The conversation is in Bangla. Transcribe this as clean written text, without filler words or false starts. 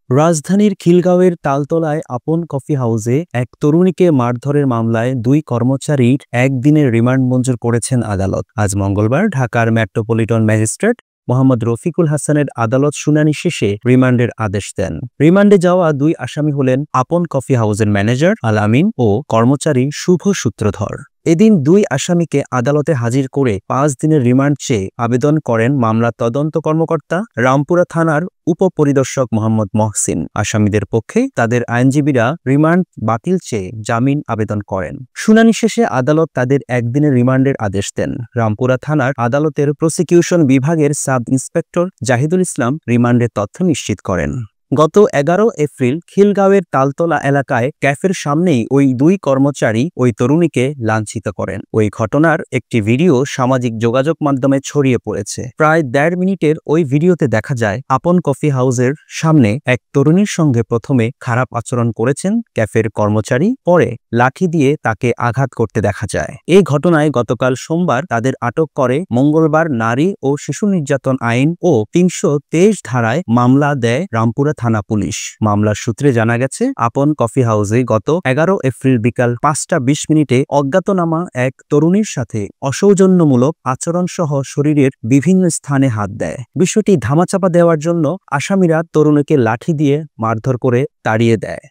রাজধানীর খিলগাঁওয়ের তালতলায় আপন কফি হাউসে এক তরুণীকে মারধরের মামলায় দুই কর্মচারীর একদিনের রিমান্ড মঞ্জুর করেছেন আদালত। আজ মঙ্গলবার ঢাকার মেট্রোপলিটন ম্যাজিস্ট্রেট মোহাম্মদ রফিকুল হাসানের আদালত শুনানি শেষে রিমান্ডের আদেশ দেন। রিমান্ডে যাওয়া দুই আসামি হলেন আপন কফি হাউসের ম্যানেজার আল আমিন ও কর্মচারী শুভ সূত্রধর। এদিন দুই আসামিকে আদালতে হাজির করে 5 দিনের রিমান্ড চেয়ে আবেদন করেন মামলার তদন্ত কর্মকর্তা রামপুরা থানার উপপরিদর্শক মোহাম্মদ মহসিন। আসামিদের পক্ষে তাদের আইনজীবীরা রিমান্ড বাতিল চেয়ে জামিন আবেদন করেন। শুনানি শেষে আদালত তাদের একদিনের রিমান্ডের আদেশ দেন। রামপুরা থানার আদালতের প্রসিকিউশন বিভাগের সাব ইন্সপেক্টর জাহিদুল ইসলাম রিমান্ডের তথ্য নিশ্চিত করেন। গত 11 এপ্রিল খিলগাঁওয়ের তালতলা এলাকায় ক্যাফের সামনেই ওই দুই কর্মচারী ওই তরুণীকে লাঞ্ছিত করেন। ওই ঘটনার একটি ভিডিও সামাজিক যোগাযোগ মাধ্যমে ছড়িয়ে পড়েছে। প্রায় 1.5 মিনিটের ওই ভিডিওতে দেখা যায় আপন কফি হাউসের সামনে এক তরুণীর সঙ্গে প্রথমে খারাপ আচরণ করেছেন ক্যাফের কর্মচারী, পরে লাঠি দিয়ে তাকে আঘাত করতে দেখা যায়। এই ঘটনায় গতকাল সোমবার তাদের আটক করে মঙ্গলবার নারী ও শিশু নির্যাতন আইন ও 323 ধারায় মামলা দেয় রামপুরা থানা পুলিশ। মামলার সূত্রে জানা গেছে, আপন কফি হাউসে গত 11 এপ্রিল বিকাল 5টা 20 মিনিটে অজ্ঞাতনামা এক তরুণীর সাথে অসৌজন্যমূলক আচরণ সহ শরীরের বিভিন্ন স্থানে হাত দেয়। বিষয়টি ধামাচাপা দেওয়ার জন্য আসামিরা তরুণীকে লাঠি দিয়ে মারধর করে তাড়িয়ে দেয়।